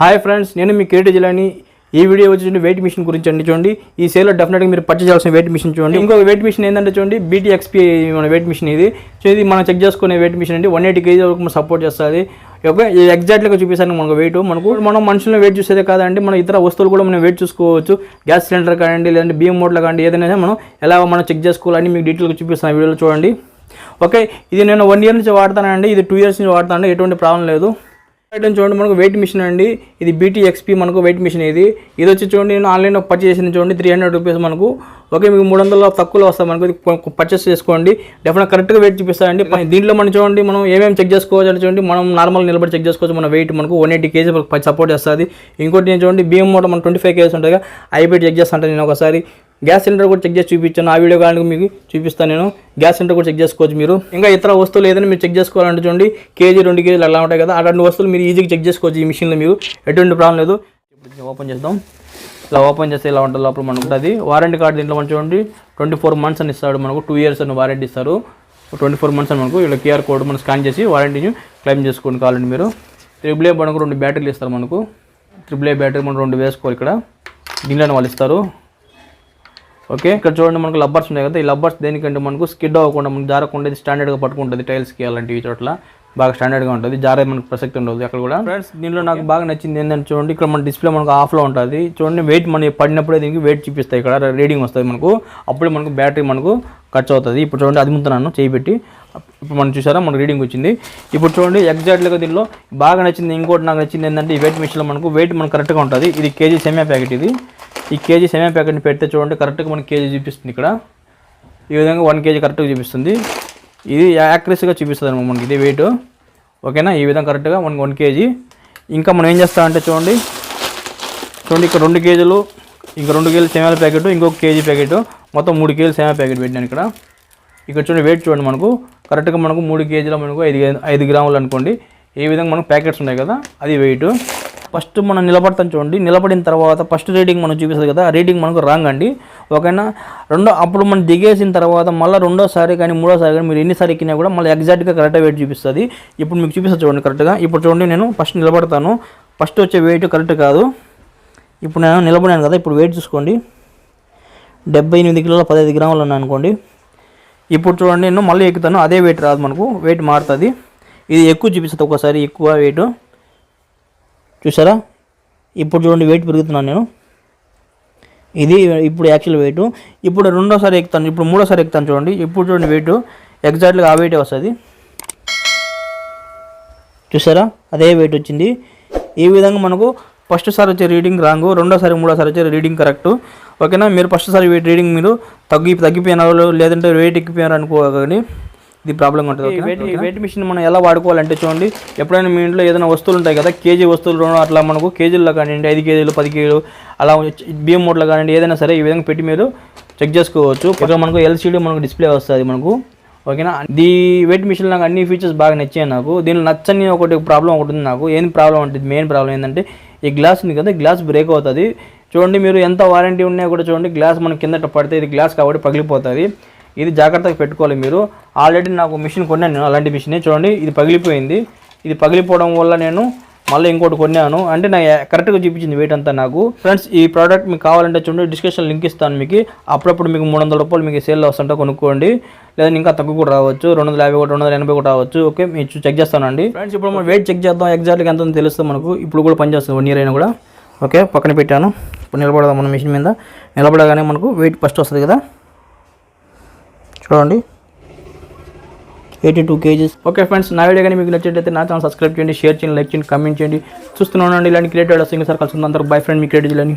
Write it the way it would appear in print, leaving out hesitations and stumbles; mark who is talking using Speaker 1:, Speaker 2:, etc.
Speaker 1: Hi friends, నేను మీ creative జిల్లాని. ఈ వీడియో వచ్చి వెయిట్ మిషన్ గురించి అండి. చూడండి, ఈ సేల్లో డెఫినెట్గా మీరు పర్చేస్ చేయాల్సిన వెయిట్ మిషన్ చూడండి. ఇంకో వెయిట్ మిషన్ ఏంటంటే చూడండి, BTXP మన వెయిట్ మిషన్ ఇది. సో ఇది మనం చెక్ చేసుకునే వెయిట్ మిషన్ అండి. 180 kg వరకు సపోర్ట్ చేస్తుంది. ఓకే, ఎగ్జాక్ట్గా చూపిస్తాను మనకు వెయిట్. మనం మనుషులను వెయిట్ చూసేదే కాదండి, మన ఇతర వస్తువులు కూడా మనం వెయిట్ చూసుకోవచ్చు. గ్యాస్ సిలిండర్ కానివ్వండి, లేదంటే బియ్యం మూటలు కానివ్వండి, ఏదైనా మనం ఎలా మనం చెక్ చేసుకోవాలని మీకు డీటెయిల్గా చూపిస్తాను వీడియోలో చూడండి. ఓకే, ఇది నేను 1 year నుంచి వాడతానండి, ఇది 2 years నుంచి వాడతాను, ఎటువంటి ప్రాబ్లం లేదు. ఐటమ్ చూడండి, మనకు వెయిట్ మిషన్ అండి. ఇది BTXP మనకు వెయిట్ మిషన్. ఇది వచ్చి చూడండి, నేను ఆన్లైన్లో పర్చేస్ చేసిన చూడండి, 300 రూపీస్ మనకు. ఓకే, మీకు 300 తక్కువలో వస్తాయి మనకు. ఇది పర్చేస్ చేసుకోండి, డెఫినెట్ కరెక్ట్గా వెయిట్ చూపిస్తాయండి. దీంట్లో మనం చూడండి, మనం ఏమేమి చెక్ చేసుకోవచ్చు అంటే చూడండి, మనం నార్మల్ నిలబడి చెక్ చేసుకోవచ్చు. మన వెయిట్ మనకు 180 kg సపోర్ట్ చేస్తుంది. ఇంకోటి నేను చూడండి, బియ్యం మూట మనం 25 kg ఉంటుంది, అవి పెట్టి చెక్ చేస్తాను నేను ఒకసారి. గ్యాస్ సిలిండర్ కూడా చెక్ చేసి చూపించాను, ఆ వీడియో కానీ మీకు చూపిస్తాను నేను. గ్యాస్ సిలిండర్ కూడా చెక్ చేసుకోవచ్చు మీరు. ఇంకా ఇతర వస్తువులు ఏదైనా మీరు చెక్ చేసుకోవాలంటే చూడండి, 1-2 kg అలా ఉంటాయి కదా, అటువంటి వస్తువులు మీరు ఈజీగా చెక్ చేసుకోవచ్చు ఈ మిషన్లో, మీరు ఎటువంటి ప్రాబ్లం లేదు. ఇప్పుడు ఓపెన్ చేద్దాం. ఇలా ఓపెన్ చేస్తే ఇలా ఉంటుంది. లోపల మనకు ఉంటుంది వారంటీ కార్డు. దీంట్లో మనం చూడండి 24 months అని ఇస్తాడు మనకు. 2 years అని వారంటీ ఇస్తారు. 24 months అని మనకు. ఇలా QR కోడ్ మనం స్కాన్ చేసి వారంటీని క్లెయిమ్ చేసుకోండి కావాలండి మీరు. AAA మనకు 2 బ్యాటరీలు ఇస్తారు మనకు. AAA బ్యాటరీ మనం 2 వేసుకోవాలి ఇక్కడ. దీంట్లోనే వాళ్ళు ఇస్తారు. ఓకే, ఇక్కడ చూడండి మనకు లబ్బర్స్ ఉన్నాయి కదా, ఈ లబ్బర్స్ దేనికంటే మనకు స్కిడ్ అవ్వకుండా, మనకు జారకుండా ఇది స్టాండర్డ్గా పట్టుకుంటుంది. టైల్స్కి అలాంటివి చోట్ల బాగా స్టాండర్డ్గా ఉంటుంది, జారే మనకు ప్రసక్తి ఉండదు అక్కడ కూడా. ఫ్రెండ్స్, దీనిలో నాకు బాగా నచ్చింది ఏంటంటే చూడండి, ఇక్కడ మన డిస్ప్లే మనకు ఆఫ్లో ఉంటుంది. చూడండి, వెయిట్ మనం పడినప్పుడే దీనికి వెయిట్ చూపిస్తాయి, ఇక్కడ రీడింగ్ వస్తుంది మనకు. అప్పుడే మనకు బ్యాటరీ మనకు ఖర్చు అవుతుంది. ఇప్పుడు చూడండి, అది ముందున్నాను చేయి పెట్టి. ఇప్పుడు మనం చూసారా, మనకు రీడింగ్ వచ్చింది. ఇప్పుడు చూడండి, ఎగ్జాక్ట్గా దీనిలో బాగా నచ్చింది. ఇంకోటి నాకు నచ్చింది ఏంటంటే, ఈ వెయిట్ మిషన్లో మనకు వెయిట్ మనకు కరెక్ట్గా ఉంటుంది. ఇది కేజీ సెమీ ప్యాకెట్. ఇది ఈ కేజీ సెమీ ప్యాకెట్ని పెడితే చూడండి, కరెక్ట్గా మనకి కేజీ చూపిస్తుంది. ఇక్కడ ఈ విధంగా 1 kg కరెక్ట్గా చూపిస్తుంది. ఇది యాక్యురసీగా చూపిస్తుంది అనమాట మనకి ఇది వెయిట్. ఓకేనా, ఈ విధంగా కరెక్ట్గా 1 kg. ఇంకా మనం ఏం చేస్తామంటే చూడండి, ఇక్కడ 2 kg, ఇంకా 2 kg సెమీ ప్యాకెట్, ఇంకొక కేజీ ప్యాకెట్, మొత్తం 3 kg సెమీ ప్యాకెట్ పెట్టినాను ఇక్కడ. ఇక్కడ చూడండి, వెయిట్ చూడండి మనకు కరెక్ట్గా మనకు 3 kg మనకు 5 గ్రాములు అనుకోండి. ఈ విధంగా మనకు ప్యాకెట్స్ ఉన్నాయి కదా, అది వెయిట్. ఫస్ట్ మనం నిలబడతాం చూడండి, నిలబడిన తర్వాత ఫస్ట్ రీడింగ్ మనం చూపిస్తుంది కదా, ఆ రీడింగ్ మనకు రాంగ్ అండి. ఓకేనా, అప్పుడు మనం దిగేసిన తర్వాత మళ్ళీ రెండోసారి కానీ మూడోసారి కానీ మీరు ఎన్నిసారి ఎక్కినా కూడా మళ్ళీ ఎగ్జాక్ట్గా కరెక్ట్గా వెయిట్ చూపిస్తుంది. ఇప్పుడు మీకు చూపిస్తుంది చూడండి కరెక్ట్గా. ఇప్పుడు చూడండి, నేను ఫస్ట్ నిలబడతాను, ఫస్ట్ వచ్చే వెయిట్ కరెక్ట్ కాదు. ఇప్పుడు నేను నిలబడాను కదా, ఇప్పుడు వెయిట్ చూసుకోండి, 78 కిలోల 15 గ్రాములు ఉన్నాయి అనుకోండి. ఇప్పుడు చూడండి, నేను మళ్ళీ ఎక్కుతాను, అదే వెయిట్ రాదు మనకు, వెయిట్ మారుతుంది. ఇది ఎక్కువ చూపిస్తుంది, ఒకసారి ఎక్కువ వెయిట్ చూసారా. ఇప్పుడు చూడండి, వెయిట్ పెరుగుతున్నాను నేను. ఇది ఇప్పుడు యాక్చువల్ వెయిట్. ఇప్పుడు రెండోసారి ఎక్కుతాను, ఇప్పుడు మూడోసారి ఎక్కుతాను చూడండి. ఇప్పుడు చూడండి, వెయిట్ ఎగ్జాక్ట్గా ఆ వెయిటే వస్తుంది. చూసారా, అదే వెయిట్ వచ్చింది. ఈ విధంగా మనకు ఫస్ట్ సారి వచ్చే రీడింగ్ రాంగ్, రెండోసారి మూడోసారి వచ్చే రీడింగ్ కరెక్ట్. ఓకేనా, మీరు ఫస్ట్ సారి వెయిట్ రీడింగ్ మీరు తగ్గిపోయినారు, లేదంటే వెయిట్ ఎక్కిపోయినారు అనుకోకండి, ఇది ప్రాబ్లం ఉంటుంది. వెయిట్ మిషన్ మనం ఎలా వాడుకోవాలంటే చూడండి, ఎప్పుడైనా మీ ఇంట్లో ఏదైనా వస్తువులు ఉంటాయి కదా, కేజీ వస్తువులు అట్లా మనకు కేజీల్లో కానివ్వండి, 5 kg 10 kg అలా బియ్యం మూటలు కానివ్వండి, ఏదైనా సరే ఈ విధంగా పెట్టి మీరు చెక్ చేసుకోవచ్చు. ఇక్కడ మనకు LCD మనకు డిస్ప్లే వస్తుంది మనకు. ఓకేనా, ఈ వెయిట్ మిషన్ నాకు అన్ని ఫీచర్స్ బాగా నచ్చాయి నాకు. దీనిలో నచ్చని ఒకటి ప్రాబ్లం ఒకటి ఉంది నాకు. ఏం ప్రాబ్లం అంటే, మెయిన్ ప్రాబ్లం ఏంటంటే, ఈ గ్లాస్ ఉంది కదా, గ్లాస్ బ్రేక్ అవుతుంది. చూడండి, మీరు ఎంత వారంటీ ఉన్నా కూడా చూడండి, గ్లాస్ మనకి కిందట పడితే ఇది గ్లాస్ కాబట్టి పగిలిపోతుంది. ఇది జాగ్రత్తగా పెట్టుకోవాలి మీరు. ఆల్రెడీ నాకు మిషన్ కొన్నాను నేను, అలాంటి మిషన్ చూడండి, ఇది పగిలిపోయింది. ఇది పగిలిపోవడం వల్ల నేను మళ్ళీ ఇంకోటి కొన్నాను, అంటే నాకు కరెక్ట్గా చూపించింది వెయిట్ అంతా నాకు. ఫ్రెండ్స్, ఈ ప్రోడక్ట్ మీకు కావాలంటే చూడండి, డిస్క్రిప్షన్ లింక్ ఇస్తాను మీకు. అప్పుడప్పుడు మీకు 300 రూపాయలు మీకు సేల్లో వస్తుంటే కొనుక్కోండి, లేదంటే ఇంకా తక్కువ కూడా రావచ్చు, 250 కూడా 280 కూడా రావచ్చు. ఓకే, మీరు చెక్ చేస్తానండి. ఫ్రెండ్స్, ఇప్పుడు మనం వెయిట్ చెక్ చేద్దాం, ఎగ్జాక్ట్గా ఎంత తెలుస్తుంది మనకు. ఇప్పుడు కూడా పనిచేస్తుంది 1 year అయినా కూడా. ఓకే, పక్కన పెట్టాను. ఇప్పుడు నిలబడదాం మనం మిషన్ మీద. నిలబడగానే మనకు వెయిట్ ఫస్ట్ వస్తుంది కదా, చూడండి 82 kg. ఓకే ఫ్రెండ్స్, నా వీడియో కానీ మీకు నచ్చినట్లయితే నా ఛానల్ సబ్స్క్రైబ్ చేయండి, షేర్ చేయండి, లైక్ చేయండి, కామెంట్ చేయండి. చూస్తున్నాను ఇలాంటి క్రియేటివ్ సింగ్ సార్ కలుసుకుందాం. అందరూ బై ఫ్రెండ్, మీ క్రియేటివ్ జిల్లాని.